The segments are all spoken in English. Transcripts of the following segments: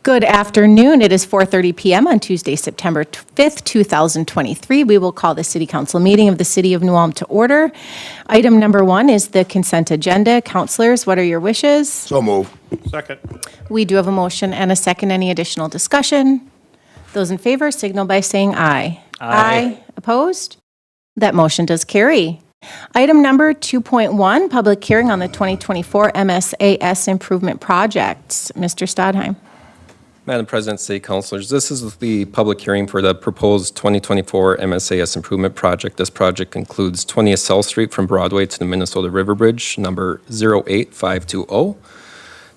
Good afternoon. It is 4:30 p.m. on Tuesday, September 5th, 2023. We will call the City Council meeting of the City of New Ulm to order. Item number 1 is the consent agenda. Councilors, what are your wishes? So move. Second. We do have a motion and a second. Any additional discussion? Those in favor signal by saying aye. Aye. Opposed? That motion does carry. Item number 2.1, public hearing on the 2024 MSAS improvement projects. Mr. Stadheim. Madam President, City Councilors, this is the public hearing for the proposed 2024 MSAS improvement project. This project includes 20th South Street from Broadway to the Minnesota River Bridge, number 08520.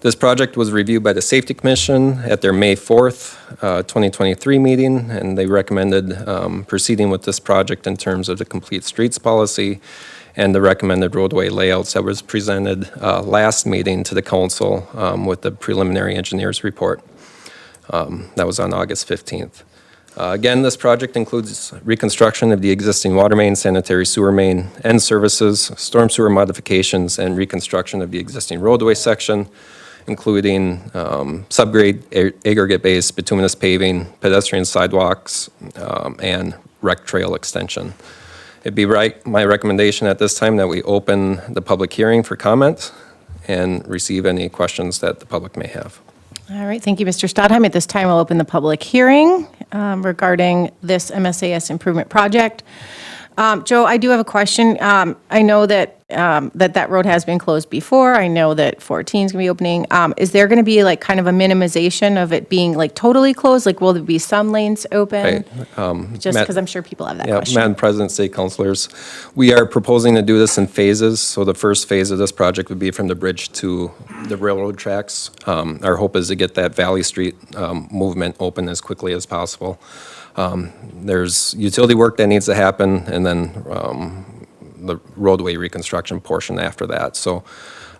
This project was reviewed by the Safety Commission at their May 4th, 2023 meeting, and they recommended proceeding with this project in terms of the complete streets policy and the recommended roadway layouts that was presented last meeting to the council with the preliminary engineer's report. That was on August 15th. Again, this project includes reconstruction of the existing water main, sanitary sewer main, end services, storm sewer modifications, and reconstruction of the existing roadway section, including subgrade aggregate base, bituminous paving, pedestrian sidewalks, and rec trail extension. It'd be my recommendation at this time that we open the public hearing for comment and receive any questions that the public may have. All right, thank you, Mr. Stadheim. At this time, I'll open the public hearing regarding this MSAS improvement project. Joe, I do have a question. I know that that road has been closed before. I know that 14 is going to be opening. Is there going to be like kind of a minimization of it being like totally closed? Like, will there be some lanes open? Just because I'm sure people have that question. Madam President, State Councilors, we are proposing to do this in phases. So the first phase of this project would be from the bridge to the railroad tracks. Our hope is to get that Valley Street movement open as quickly as possible. There's utility work that needs to happen, and then the roadway reconstruction portion after that. So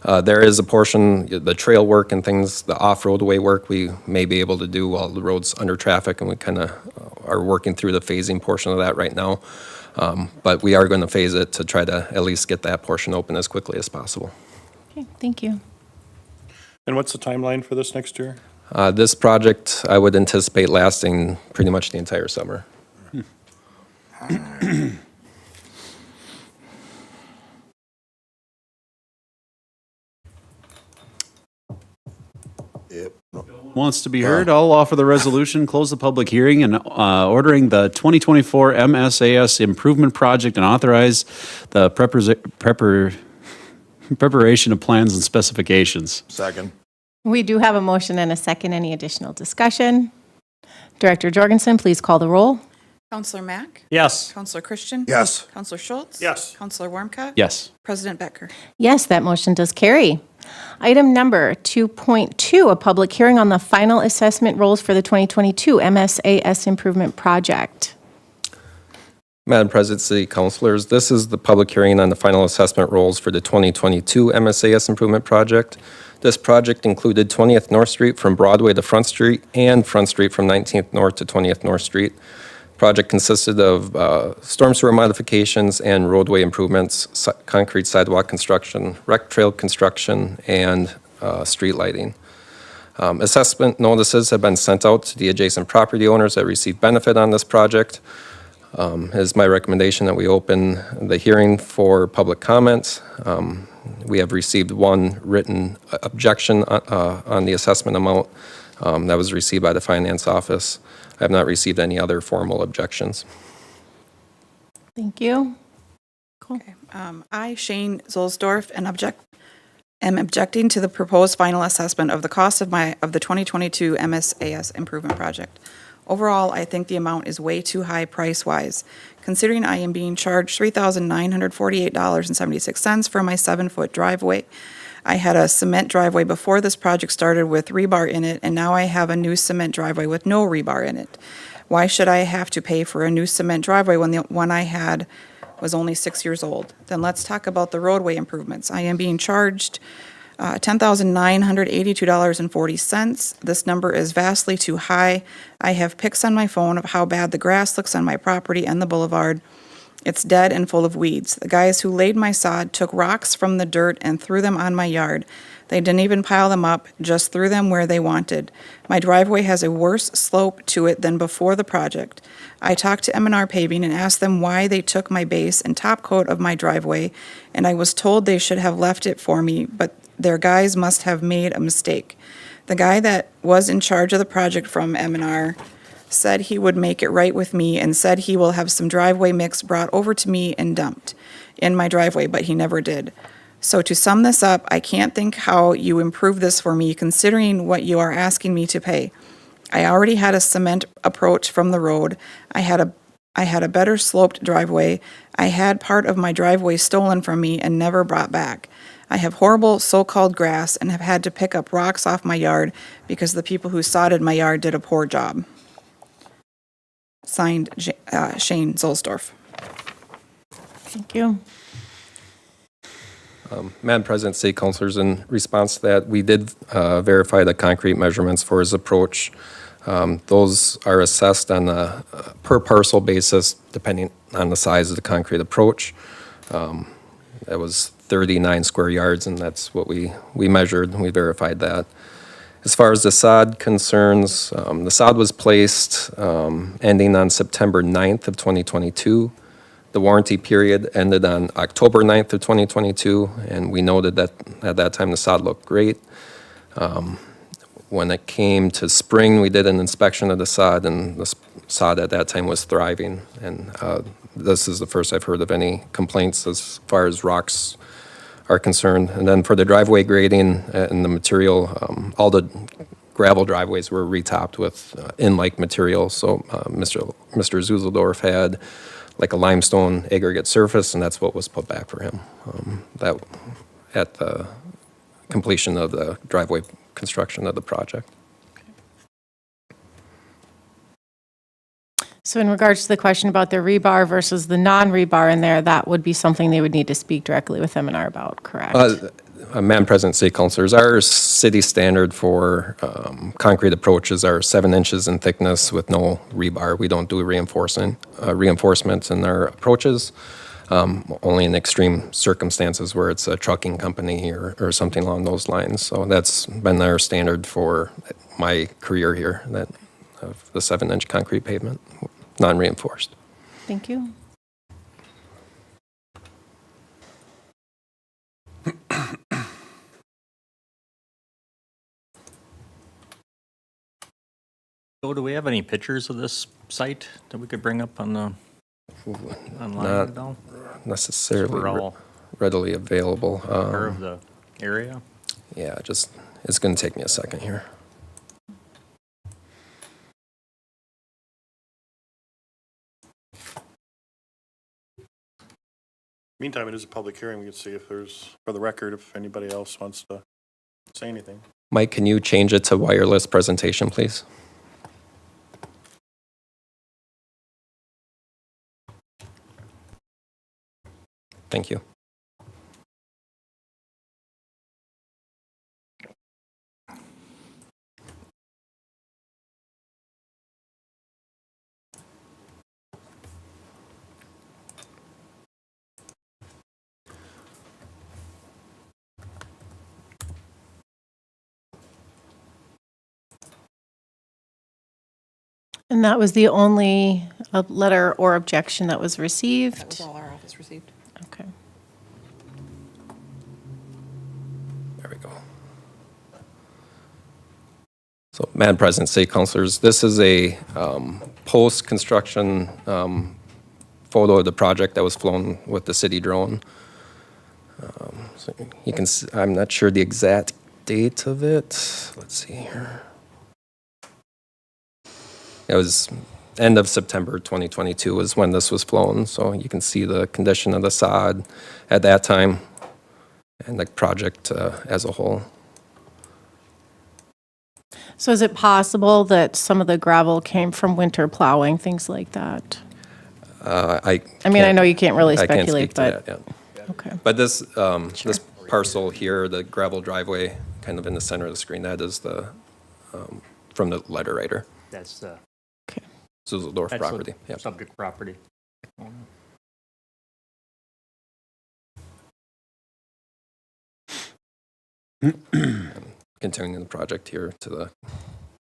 there is a portion, the trail work and things, the off-roadway work we may be able to do while the road's under traffic, and we kind of are working through the phasing portion of that right now. But we are going to phase it to try to at least get that portion open as quickly as possible. Okay, thank you. And what's the timeline for this next year? This project, I would anticipate lasting pretty much the entire summer. Wants to be heard, I'll offer the resolution, close the public hearing, and ordering the 2024 MSAS improvement project and authorize the preparation of plans and specifications. Second. We do have a motion and a second. Any additional discussion? Director Jorgensen, please call the roll. Counselor Mack? Yes. Counselor Christian? Yes. Counselor Schultz? Yes. Counselor Wormka? Yes. President Becker? Yes, that motion does carry. Item number 2.2, a public hearing on the final assessment rules for the 2022 MSAS improvement project. Madam President, City Councilors, this is the public hearing on the final assessment rules for the 2022 MSAS improvement project. This project included 20th North Street from Broadway to Front Street and Front Street from 19th North to 20th North Street. Project consisted of storm sewer modifications and roadway improvements, concrete sidewalk construction, rec trail construction, and street lighting. Assessment notices have been sent out to the adjacent property owners that receive benefit on this project. It is my recommendation that we open the hearing for public comments. We have received one written objection on the assessment amount that was received by the Finance Office. I have not received any other formal objections. Thank you. Cool. Okay. I, Shane Zolsdorf, am objecting to the proposed final assessment of the cost of the 2022 MSAS improvement project. Overall, I think the amount is way too high price-wise, considering I am being charged $3,948.76 for my 7-foot driveway. I had a cement driveway before this project started with rebar in it, and now I have a new cement driveway with no rebar in it. Why should I have to pay for a new cement driveway when the one I had was only 6 years old? Then let's talk about the roadway improvements. I am being charged $10,982.40. This number is vastly too high. I have pics on my phone of how bad the grass looks on my property and the boulevard. It's dead and full of weeds. The guys who laid my sod took rocks from the dirt and threw them on my yard. They didn't even pile them up, just threw them where they wanted. My driveway has a worse slope to it than before the project. I talked to M&R Paving and asked them why they took my base and top coat of my driveway, and I was told they should have left it for me, but their guys must have made a mistake. The guy that was in charge of the project from M&R said he would make it right with me and said he will have some driveway mix brought over to me and dumped in my driveway, but he never did. So to sum this up, I can't think how you improve this for me considering what you are asking me to pay. I already had a cement approach from the road. I had a better sloped driveway. I had part of my driveway stolen from me and never brought back. I have horrible so-called grass and have had to pick up rocks off my yard because the people who sodded my yard did a poor job. Signed, Shane Zolsdorf. Thank you. Madam President, City Councilors, in response to that, we did verify the concrete measurements for his approach. Those are assessed on a per parcel basis, depending on the size of the concrete approach. That was 39 square yards, and that's what we measured, and we verified that. As far as the sod concerns, the sod was placed ending on September 9th of 2022. The warranty period ended on October 9th of 2022, and we noted that at that time the sod looked great. When it came to spring, we did an inspection of the sod, and the sod at that time was thriving. And this is the first I've heard of any complaints as far as rocks are concerned. And then for the driveway grading and the material, all the gravel driveways were retopped with in-like material. So Mr. Zuzeldorf had like a limestone aggregate surface, and that's what was put back for him. That at the completion of the driveway construction of the project. So in regards to the question about the rebar versus the non-rebar in there, that would be something they would need to speak directly with M&R about, correct? Madam President, City Councilors, our city standard for concrete approaches are 7 inches in thickness with no rebar. We don't do reinforcements in our approaches, only in extreme circumstances where it's a trucking company or something along those lines. So that's been our standard for my career here, that of the 7-inch concrete pavement, non-reinforced. Thank you. So do we have any pictures of this site that we could bring up on the online Not at all? necessarily We're all readily available. aware of the area? Yeah, it's going to take me a second here. Meantime, it is a public hearing. We can see if there's, for the record, if anybody else wants to say anything. Mike, can you change it to wireless presentation, please? Thank you. And that was the only letter or objection that was received? That was all our office received. Okay. There we go. So, Madam President, City Councilors, this is a post-construction photo of the project that was flown with the city drone. So you can see, I'm not sure the exact date of it. Let's see here. It was end of September 2022 was when this was flown. So you can see the condition of the sod at that time and the project as a whole. So is it possible that some of the gravel came from winter plowing, things like that? I mean, I know you can't really I can't speculate, speak to but, that yet. okay. But this, this parcel here, the gravel driveway, kind of in the center of the screen, that is the, from the letter writer, That's Okay. Zuzeldorf that's property. the Yep. subject property. continuing the project here to the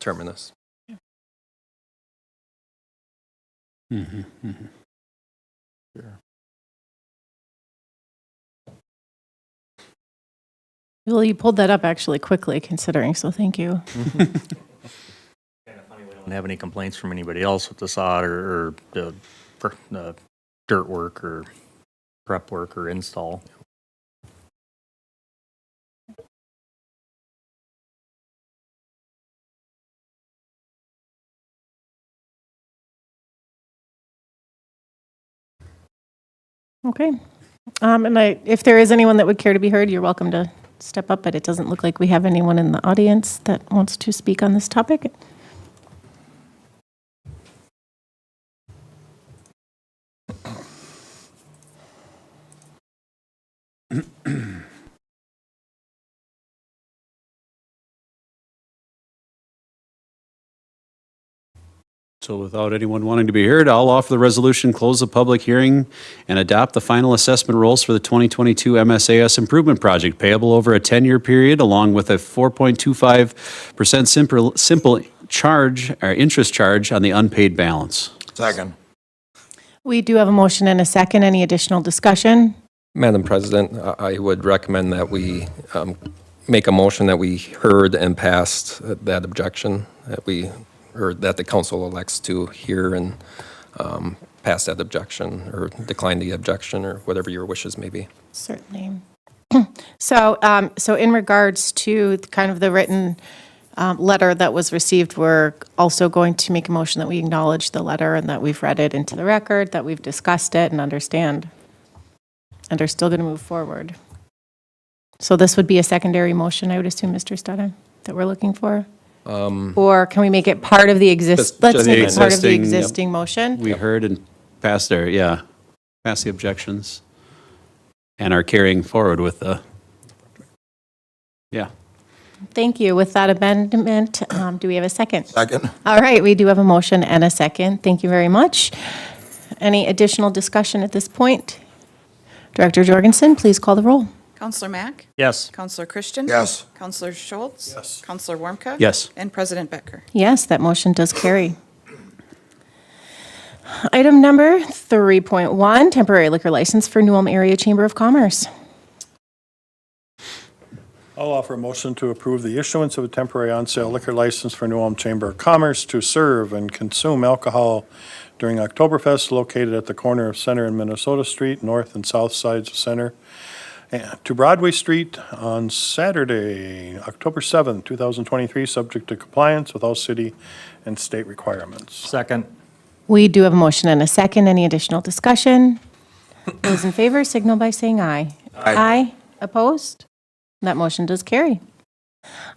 terminus. Well, you pulled that up actually quickly considering, so thank you. Don't have any complaints from anybody else with the sod or the dirt work or prep work or install. Okay. If there is anyone that would care to be heard, you're welcome to step up, but it doesn't look like we have anyone in the audience that wants to speak on this topic. So without anyone wanting to be heard, I'll offer the resolution, close the public hearing, and adopt the final assessment rolls for the 2022 MSAS Improvement Project payable over a 10-year period, along with a 4.25% simple charge, or interest charge on the unpaid balance. Second. We do have a motion and a second. Any additional discussion? Madam President, I would recommend that we make a motion that we heard and passed that objection, or that the council elects to hear and pass that objection, or decline the objection, or whatever your wishes may be. Certainly. So in regards to kind of the written letter that was received, we're also going to make a motion that we acknowledge the letter and that we've read it into the record, that we've discussed it and understand, and are still going to move forward. So this would be a secondary motion, I would assume, Mr. Studden, that we're looking for? Or can we make it part of the Just let's make the it part of the existing, yep. existing motion? We heard and passed pass the objections, and are carrying forward with the, Thank you. With that amendment, do we have a second? Second. All right, we do have a motion and a second. Thank you very much. Any additional discussion at this point? Director Jorgensen, please call the roll. Counselor Mack? Yes. Counselor Christian? Yes. Counselor Schultz? Yes. Counselor Warmka? yes. And President Becker? Yes, that motion does carry. Item number 3.1, temporary liquor license for New Ulm Area Chamber of Commerce. I'll offer a motion to approve the issuance of a temporary on-sale liquor license for New Ulm Chamber of Commerce to serve and consume alcohol during Oktoberfest located at the corner of Center and Minnesota Street, north and south sides of Center, and to Broadway Street on Saturday, October 7th, 2023, subject to compliance with all city and state requirements. Second. We do have a motion and a second. Any additional discussion? Those in favor signal by saying aye. Aye. Opposed? That motion does carry.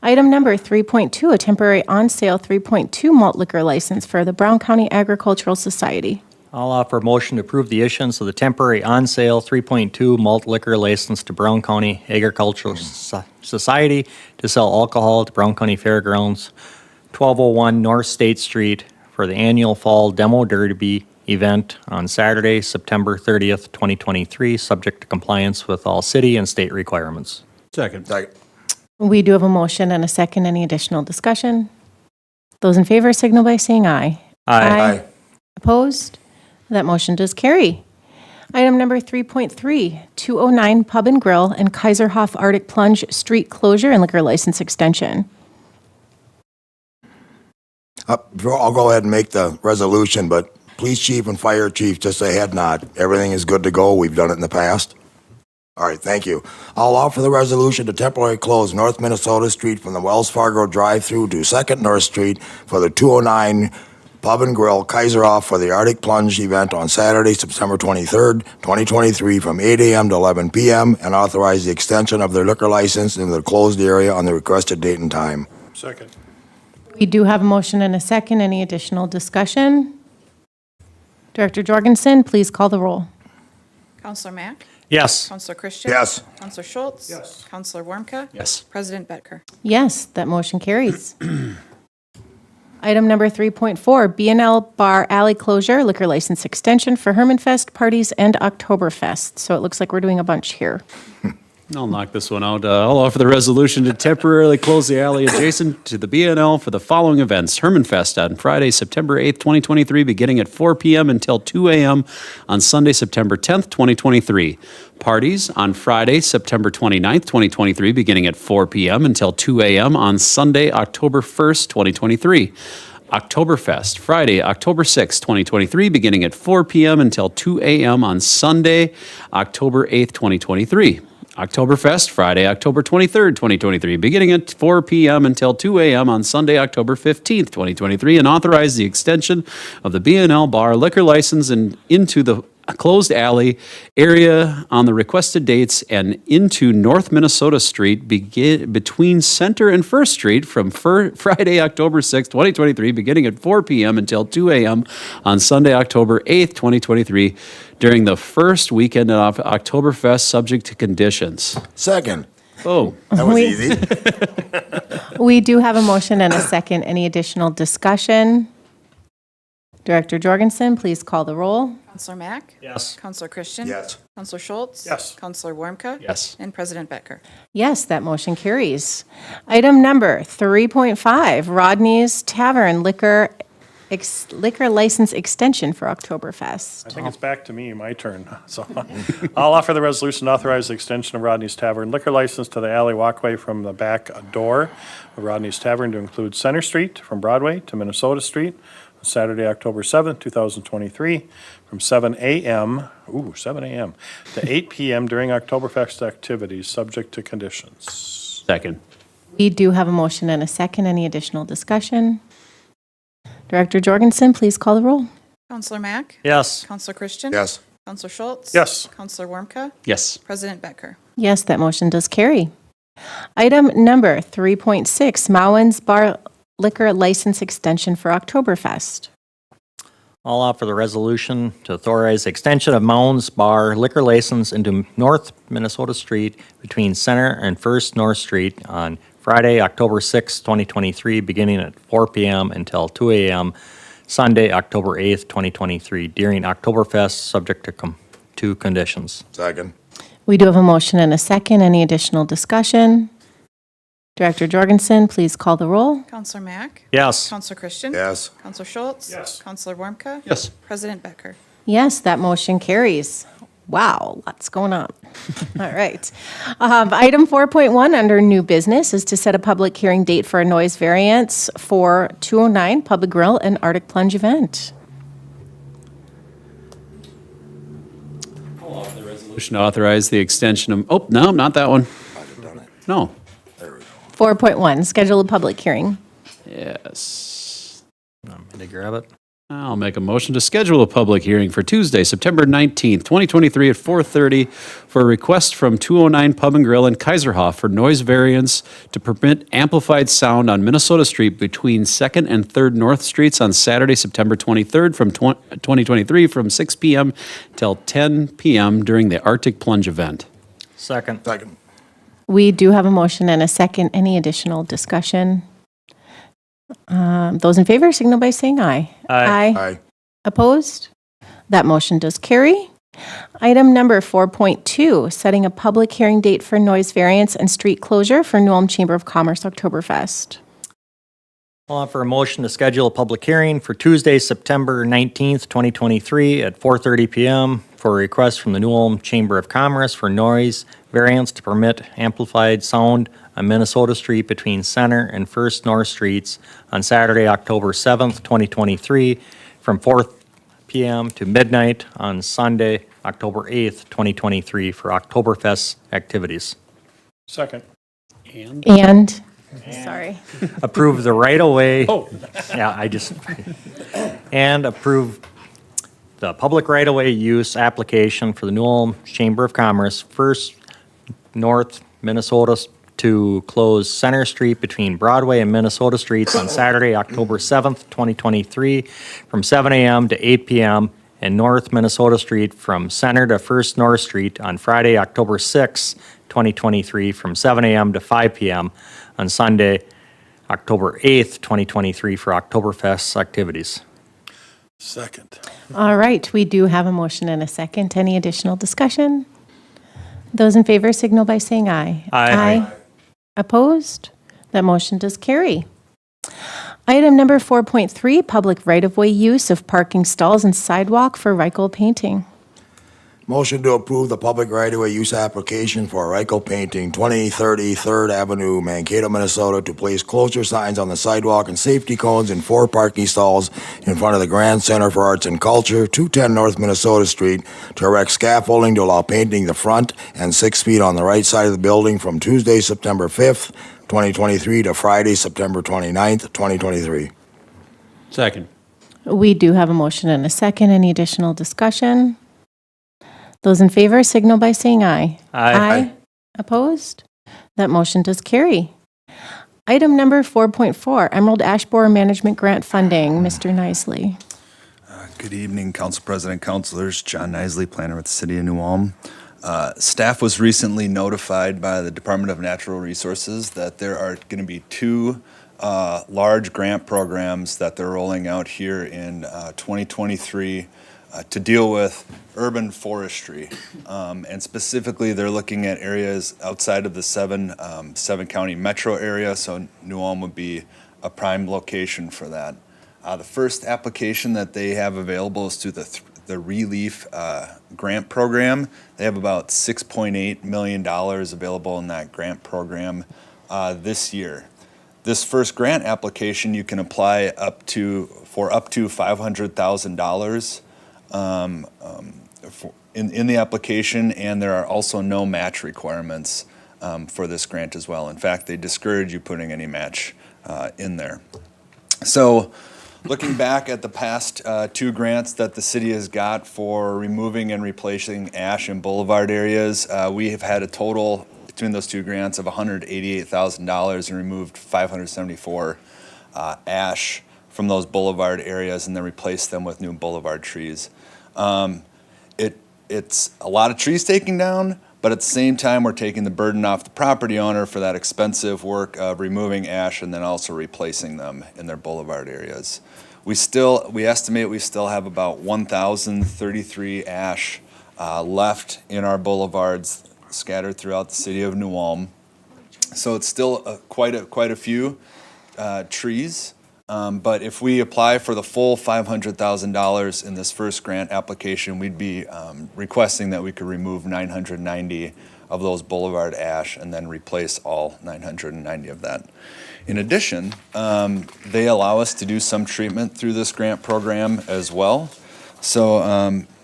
Item number 3.2, a temporary on-sale 3.2 malt liquor license for the Brown County Agricultural Society. I'll offer a motion to approve the issuance of the temporary on-sale 3.2 malt liquor license to Brown County Agricultural Society to sell alcohol at the Brown County Fairgrounds, 1201 North State Street, for the annual Fall Demo Derby event on Saturday, September 30th, 2023, subject to compliance with all city and state requirements. Second. Second. We do have a motion and a second. Any additional discussion? Those in favor signal by saying aye. Aye. Opposed? That motion does carry. Item number 3.3, 209 Pub and Grill and Kaiserhof Arctic Plunge street closure and liquor license extension. I'll go ahead and make the resolution, but police chief and fire chief, just a head nod. Everything is good to go. We've done it in the past. All right, thank you. I'll offer the resolution to temporarily close North Minnesota Street from the Wells Fargo drive-through to 2nd North Street for the 209 Pub and Grill Kaiserhof for the Arctic Plunge event on Saturday, September 23rd, 2023, from 8 a.m. to 11 p.m., and authorize the extension of their liquor license into the closed area on the requested date and time. Second. We do have a motion and a second. Any additional discussion? Director Jorgensen, please call the roll. Counselor Mack? Yes. Counselor Christian? Yes. Counselor Schultz? Yes. Counselor Warmka? Yes. President Becker? Yes, that motion carries. Item number 3.4, B&L Bar Alley Closure, liquor license extension for Hermanfest parties and Oktoberfest. So it looks like we're doing a bunch here. I'll knock this one out. I'll offer the resolution to temporarily close the alley adjacent to the BNL for the following events. Hermanfest on Friday, September 8th, 2023, beginning at 4 p.m. until 2 a.m. on Sunday, September 10th, 2023. Parties on Friday, September 29th, 2023, beginning at 4 p.m. until 2 a.m. on Sunday, October 1st, 2023. Oktoberfest, Friday, October 6th, 2023, beginning at 4 p.m. until 2 a.m. on Sunday, October 8th, 2023. Oktoberfest, Friday, October 23rd, 2023, beginning at 4 p.m. until 2 a.m. on Sunday, October 15th, 2023, and authorize the extension of the B&L Bar liquor license into the closed alley area on the requested dates and into North Minnesota Street between Center and First Street from Friday, October 6th, 2023, beginning at 4 p.m. until 2 a.m. on Sunday, October 8th, 2023, during the first weekend of Oktoberfest, subject to conditions. Second. Oh, That was We- easy. We do have a motion and a second. Any additional discussion? Director Jorgensen, please call the roll. Counselor Mack? Yes. Counselor Christian? Yes. Counselor Schultz? Yes. Counselor Warmka? yes. And President Becker. Yes, that motion carries. Item number 3.5, Rodney's Tavern liquor license extension for Oktoberfest. I think it's back to me, my turn. So I'll offer the resolution to authorize the extension of Rodney's Tavern liquor license to the alley walkway from the back door of Rodney's Tavern to include Center Street from Broadway to Minnesota Street on Saturday, October 7th, 2023, from 7 a.m. to 8 p.m. during Oktoberfest activities, subject to conditions. Second. We do have a motion and a second. Any additional discussion? Director Jorgensen, please call the roll. Counselor Mack? Yes. Counselor Christian? Yes. Counselor Schultz? Yes. Counselor Warmka? Yes. President Becker. Yes, that motion does carry. Item number 3.6, Mowens Bar liquor license extension for Oktoberfest. I'll offer the resolution to authorize extension of Mounds Bar liquor license into North Minnesota Street between Center and First North Street on Friday, October 6th, 2023, beginning at 4 p.m. until 2 a.m. Sunday, October 8th, 2023, during Oktoberfest, subject to conditions. Second. We do have a motion and a second. Any additional discussion? Director Jorgensen, please call the roll. Counselor Mack? Yes. Counselor Christian? Yes. Counselor Schultz? Yes. Counselor Warmka? Yes. President Becker. Yes, that motion carries. Wow, lots going on. All right. Item 4.1 under new business is to set a public hearing date for a noise variance for 209 Public Grill and Arctic Plunge event. Resolution to authorize the extension of, oh, no, not that one. No. 4.1, schedule a public hearing. Yes. Want me to grab it? I'll make a motion to schedule a public hearing for Tuesday, September 19th, 2023 at 4:30 for a request from 209 Pub and Grill in Kaiserhof for noise variance to permit amplified sound on Minnesota Street between 2nd and 3rd North Streets on Saturday, September 23rd from 2023 from 6 p.m. till 10 p.m. during the Arctic Plunge event. Second. Second. We do have a motion and a second. Any additional discussion? Those in favor signal by saying aye. Aye. Aye. Opposed? That motion does carry. Item number 4.2, setting a public hearing date for noise variance and street closure for New Ulm Chamber of Commerce Oktoberfest. I'll offer a motion to schedule a public hearing for Tuesday, September 19th, 2023 at 4:30 p.m. for a request from the New Ulm Chamber of Commerce for noise variance to permit amplified sound on Minnesota Street between Center and First North Streets on Saturday, October 7th, 2023, from 4 p.m. to midnight on Sunday, October 8th, 2023, for Oktoberfest activities. Second. And, sorry. Approve the right-of-way. Oh. Yeah, and approve the public right-of-way use application for the New Ulm Chamber of Commerce, First North Minnesota to close Center Street between Broadway and Minnesota Streets on Saturday, October 7th, 2023, from 7 a.m. to 8 p.m., and North Minnesota Street from Center to First North Street on Friday, October 6th, 2023, from 7 a.m. to 5 p.m., on Sunday, October 8th, 2023, for Oktoberfest activities. Second. All right, we do have a motion and a second. Any additional discussion? Those in favor signal by saying aye. Aye. Opposed? That motion does carry. Item number 4.3, public right-of-way use of parking stalls and sidewalk for Reichel Painting. Motion to approve the public right-of-way use application for Reichel Painting, 2030 3rd Avenue, Mankato, Minnesota, to place closure signs on the sidewalk and safety cones in 4 parking stalls in front of the Grand Center for Arts and Culture, 210 North Minnesota Street, to erect scaffolding to allow painting the front and 6 feet on the right side of the building from Tuesday, September 5th, 2023 to Friday, September 29th, 2023. Second. We do have a motion and a second. Any additional discussion? Those in favor signal by saying aye. Aye. Opposed? That motion does carry. Item number 4.4, Emerald Ash Borer Management Grant Funding. Mr. Nisley. Good evening, Council President, Councilors. John Nisley, planner with the City of New Ulm. Staff was recently notified by the Department of Natural Resources that there are going to be 2 large grant programs that they're rolling out here in 2023 to deal with urban forestry. And specifically, they're looking at areas outside of the seven county metro area, so New Ulm would be a prime location for that. The first application that they have available is through the Relief grant program. They have about $6.8 million available in that grant program this year. This first grant application, you can apply for up to $500,000 in the application, and there are also no match requirements for this grant as well. In fact, they discourage you putting any match in there. So, looking back at the past 2 grants that the city has got for removing and replacing ash in boulevard areas, we have had a total between those 2 grants of $188,000 and removed 574 ash from those boulevard areas and then replaced them with new boulevard trees. It's a lot of trees taken down, but at the same time, we're taking the burden off the property owner for that expensive work of removing ash and then also replacing them in their boulevard areas. We estimate we still have about 1,033 ash left in our boulevards scattered throughout the city of New Ulm. So it's still quite a few trees. But if we apply for the full $500,000 in this first grant application, we'd be requesting that we could remove 990 of those boulevard ash and then replace all 990 of that. In addition, they allow us to do some treatment through this grant program as well. So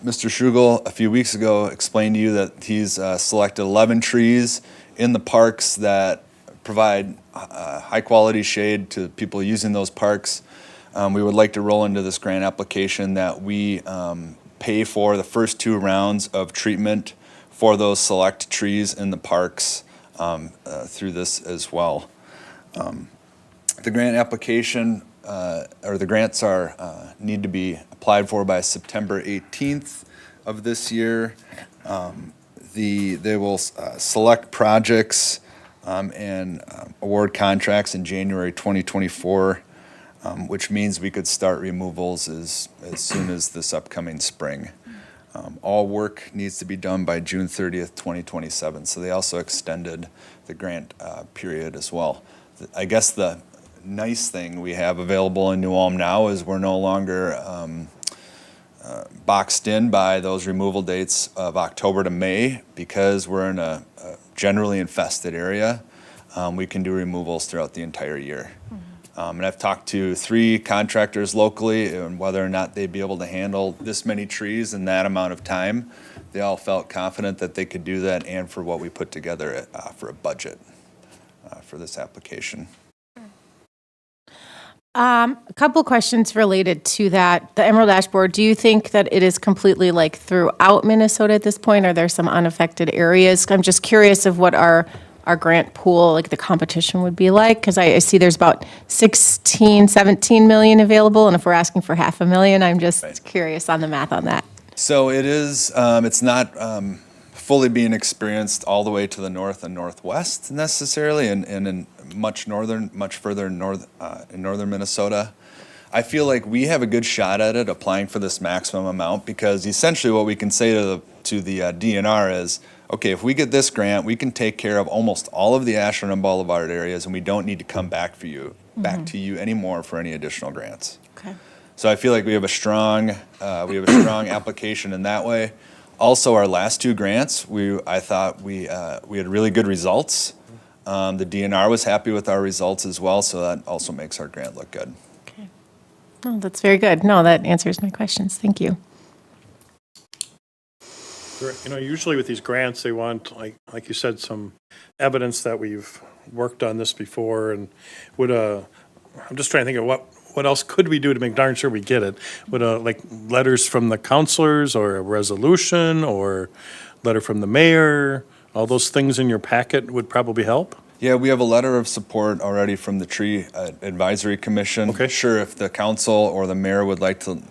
Mr. Schugel, a few weeks ago, explained to you that he's selected 11 trees in the parks that provide high-quality shade to people using those parks. We would like to roll into this grant application that we pay for the first 2 rounds of treatment for those select trees in the parks through this as well. The grant application, or the grants need to be applied for by September 18th of this year. They will select projects and award contracts in January 2024, which means we could start removals as soon as this upcoming spring. All work needs to be done by June 30th, 2027, so they also extended the grant period as well. I guess the nice thing we have available in New Ulm now is we're no longer boxed in by those removal dates of October to May because we're in a generally infested area. We can do removals throughout the entire year. And I've talked to 3 contractors locally and whether or not they'd be able to handle this many trees in that amount of time. They all felt confident that they could do that and for what we put together for a budget for this application. A couple questions related to that. The Emerald Ash Borer, do you think that it is completely like throughout Minnesota at this point? Are there some unaffected areas? I'm just curious of what our grant pool, like the competition would be like, because I see there's about 17 million available, and if we're asking for $500,000, I'm just curious on the math on that. So it is, it's not fully being experienced all the way to the north and northwest necessarily, and in much further north in northern Minnesota. I feel like we have a good shot at it applying for this maximum amount because essentially what we can say to the DNR is, okay, if we get this grant, we can take care of almost all of the Ashland and Boulevard areas, and we don't need to come back to you anymore for any additional grants. Okay. So I feel like we have a strong application in that way. Also, our last two grants, I thought we had really good results. The DNR was happy with our results as well, so that also makes our grant look good. Okay. Oh, that's very good. No, that answers my questions. Thank you. Usually with these grants, they want, like you said, some evidence that we've worked on this before, and I'm just trying to think of what else could we do to make darn sure we get it? Would like letters from the counselors, or a resolution, or letter from the mayor? All those things in your packet would probably help? Yeah, we have a letter of support already from the Tree Advisory Commission. Okay. Sure, if the council or the mayor would like to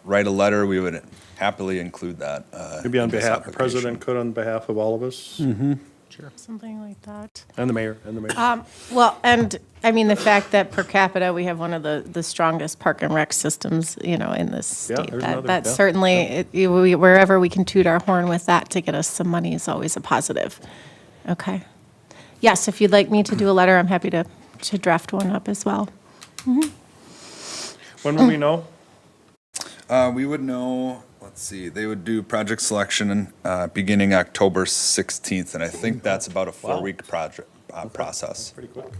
write a letter, we would happily include that. Maybe on in this behalf, the application. president could on behalf of all of us? Something like that. And the mayor. Well, and I mean, the fact that per capita, we have one of the strongest park and rec systems, in this Yeah, state. there's That another, that yeah, certainly, wherever we can toot our horn with that to get us some money is always a positive. Okay. Yes, if you'd like me to do a letter, I'm happy to draft one up as well. When will we know? We would know, let's see, they would do project selection beginning October 16th, and I think that's about a 4-week project process. Pretty quick.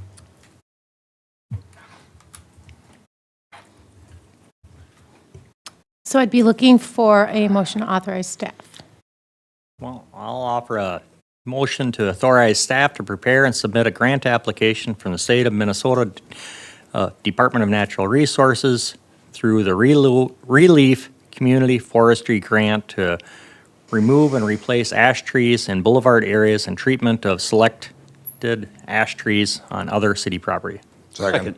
So I'd be looking for a motion to authorize staff. Well, I'll offer a motion to authorize staff to prepare and submit a grant application from the state of Minnesota Department of Natural Resources through the Relief Community Forestry Grant to remove and replace ash trees in boulevard areas and treatment of selected ash trees on other city property. Second.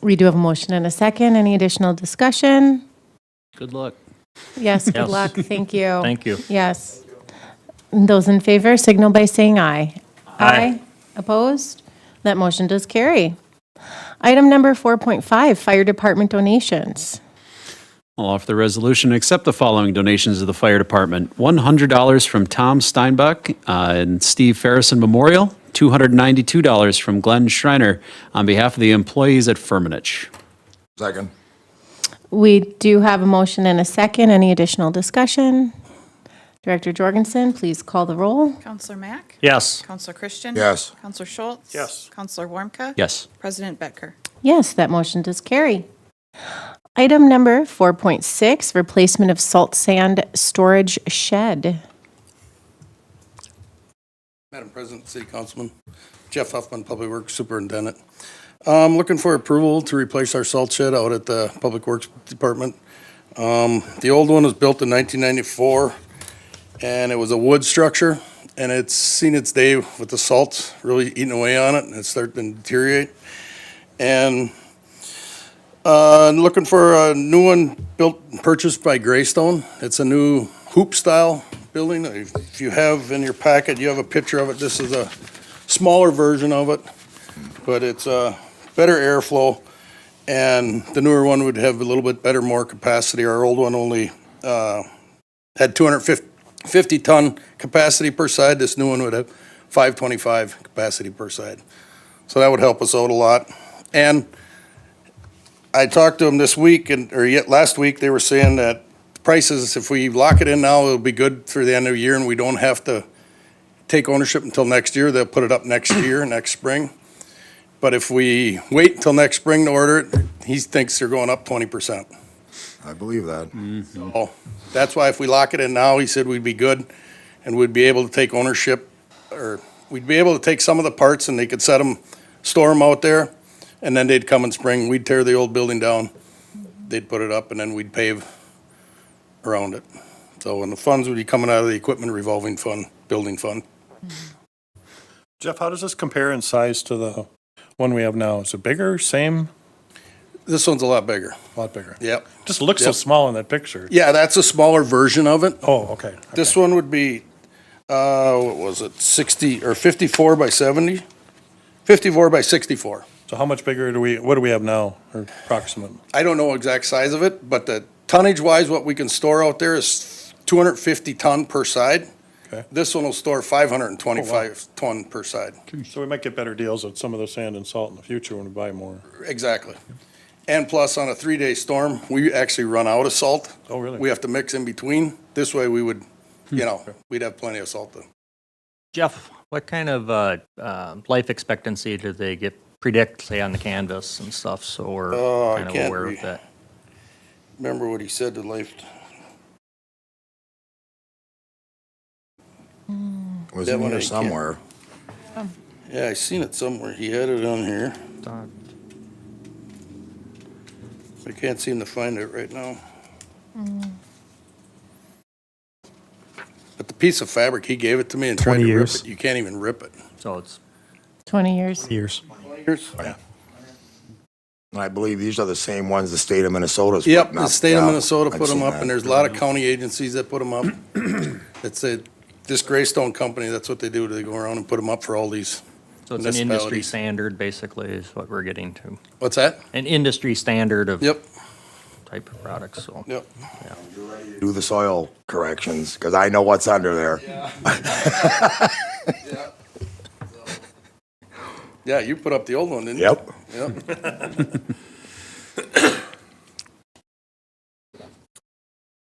We do have a motion and a second. Any additional discussion? Good luck. Yes, good Yes. luck. Thank you. Thank you. Yes. Those in favor signal by saying aye. Aye. Opposed? That motion does carry. Item number 4.5, Fire Department donations. I'll offer the resolution to accept the following donations to the fire department. $100 from Tom Steinbach and Steve Farrison Memorial. $292 from Glenn Schreiner on behalf of the employees at Firmenich. Second. We do have a motion and a second. Any additional discussion? Director Jorgensen, please call the roll. Counselor Mack? Yes. Counselor Christian? Yes. Counselor Schultz? Yes. Counselor Warmka? Yes. President Becker? Yes, that motion does carry. Item number 4.6, replacement of salt sand storage shed. Madam President, City Councilman, Jeff Huffman, Public Works Superintendent. Looking for approval to replace our salt shed out at the Public Works Department. The old one was built in 1994, and it was a wood structure, and it's seen its day with the salt really eating away on it, and it's starting to deteriorate. And looking for a new one built and purchased by Greystone. It's a new hoop-style building. If you have in your packet, you have a picture of it. This is a smaller version of it, but it's better airflow, and the newer one would have a little bit better, more capacity. Our old one only had 250-ton capacity per side. This new one would have 525 capacity per side. So that would help us out a lot. And I talked to them this week, last week, they were saying that prices, if we lock it in now, it'll be good through the end of the year, and we don't have to take ownership until next year. They'll put it up next year, next spring. But if we wait until next spring to order it, he thinks they're going up 20%. I believe that. So that's why if we lock it in now, he said we'd be good, and we'd be able to take ownership, or we'd be able to take some of the parts, and they could set them, store them out there, and then they'd come in spring. We'd tear the old building down, they'd put it up, and then we'd pave around it. So, and the funds would be coming out of the equipment revolving fund, building fund. Jeff, how does this compare in size to the one we have now? Is it bigger, same, This one's a lot bigger. a lot bigger? Yep. Just looks so Yep. small in that picture. Yeah, that's a smaller version of it. Oh, okay. This one would be, what was it, 60, or 54 by 70? 54 by 64. So how much bigger what do we have now, or approximate? I don't know exact size of it, but the tonnage-wise, what we can store out there is 250 ton per side. Okay. This one will store 525 ton per side. So we might get better deals on some of the sand and salt in the future when we buy more. Exactly. And plus, on a 3-day storm, we actually run out of salt. Oh, really? We have to mix in between. This way, we would, we'd have plenty of salt then. Jeff, what kind of life expectancy do they predict, say, on the canvas and stuff, so we're Oh, I kind of can't aware re- of that? Remember what he said to life. Was That in one here I can't- somewhere. Yeah, I seen it somewhere. He had it on here. I can't seem to find it right now. But the piece of fabric, he gave it to me and tried 20 to rip years. it. You can't even rip it. So it's 20 years. Years. Here's- And I believe these are the same ones the state of Minnesota's. Yep, putting the up. state of Yeah, Minnesota I've put them seen up, that. and there's a lot of county agencies that put them up. This Greystone company, that's what they do. They go around and put them up for all these So it's an industry municipalities. standard, basically, is what we're getting to. What's that? An industry standard of Yep, type of products, so. yep. Do the soil corrections, because I know what's under there. Yeah, you put up the old one, didn't you? Yep. Yep.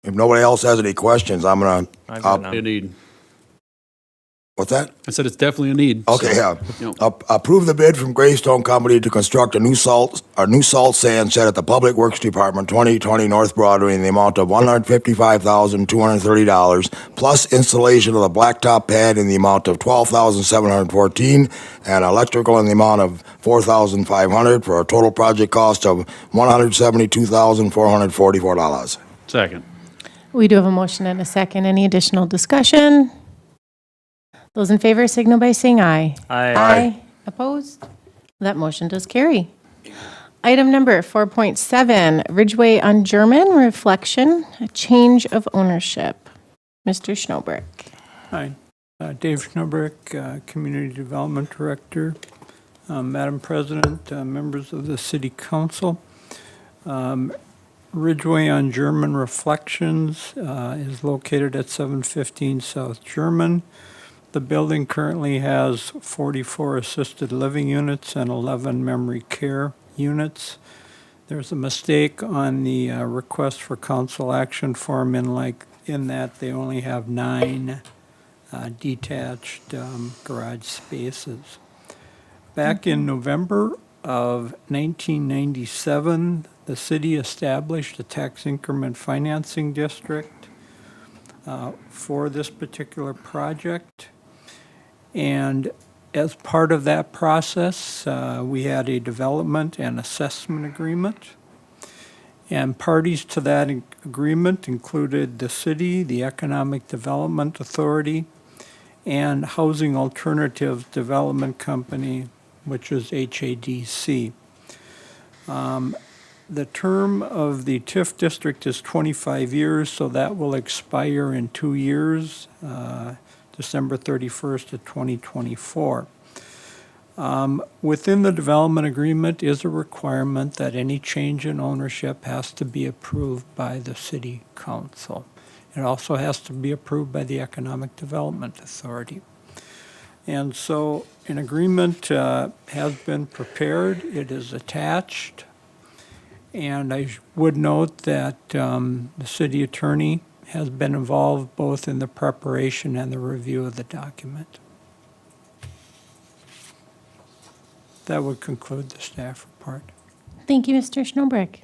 If nobody else has any questions, I'm gonna, I've got none. A need. what's that? I said it's definitely a need. Okay, so, yeah. you know. Approve the bid from Greystone Company to construct a new salt sand shed at the Public Works Department, 2020 North Broadway, in the amount of $155,230, plus installation of the blacktop pad in the amount of $12,714, and electrical in the amount of $4,500, for a total project cost of $172,444. Second. We do have a motion and a second. Any additional discussion? Those in favor signal by saying aye. Aye. Opposed? That motion does carry. Item number 4.7, Ridgeway on German Reflection, a change of ownership. Mr. Schnobrick. Hi, Dave Schnebrick, Community Development Director. Madam President, members of the City Council. Ridgeway on German Reflections is located at 715 South German. The building currently has 44 assisted living units and 11 memory care units. There's a mistake on the request for council action form in that they only have 9 detached garage spaces. Back in November of 1997, the city established a tax increment financing district for this particular project. And as part of that process, we had a development and assessment agreement. And parties to that agreement included the city, the Economic Development Authority, and Housing Alternative Development Company, which is HADC. The term of the TIF district is 25 years, so that will expire in 2 years, December 31st of 2024. Within the development agreement is a requirement that any change in ownership has to be approved by the city council. It also has to be approved by the Economic Development Authority. And so an agreement has been prepared, it is attached, and I would note that the city attorney has been involved both in the preparation and the review of the document. That would conclude the staff report. Thank you, Mr. Schnobrick.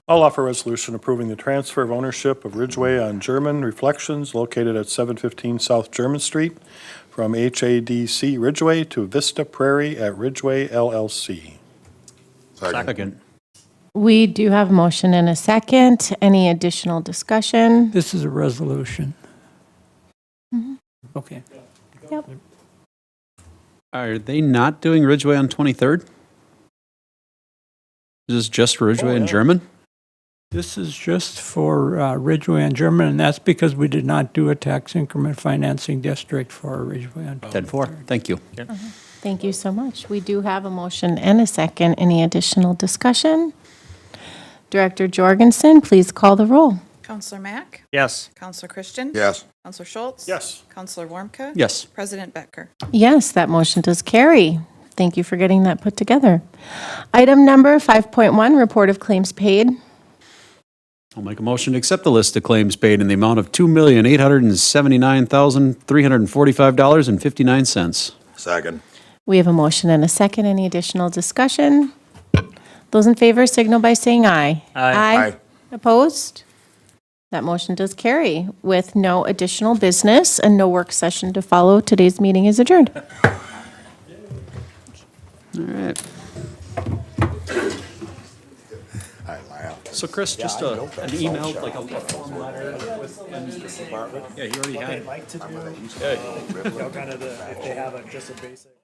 I'll offer a resolution approving the transfer of ownership of Ridgeway on German Reflections located at 715 South German Street from HADC Ridgeway to Vista Prairie at Ridgeway LLC. Second. We do have a motion and a second. Any additional discussion? This is a resolution. Okay. Yep. Are they not doing Ridgeway on 23rd? Is this just for Ridgeway in German? This is just for Ridgeway on German, and that's because we did not do a tax increment financing district for Ridgeway on 10-4. Thank you. Thank you so much. We do have a motion and a second. Any additional discussion? Director Jorgensen, please call the roll. Counselor Mack? Yes. Counselor Christian? Yes. Counselor Schultz? Yes. Counselor Warmka? Yes. President Becker? Yes, that motion does carry. Thank you for getting that put together. Item number 5.1, report of claims paid. I'll make a motion to accept the list of claims paid in the amount of $2,879,345.59. Second. We have a motion and a second. Any additional discussion? Those in favor signal by saying aye. Aye. Opposed? That motion does carry. With no additional business and no work session to follow, today's meeting is adjourned. All right. So Chris, just an email, like a form letter. Yeah, you already had it. Kind of if they have just a basic.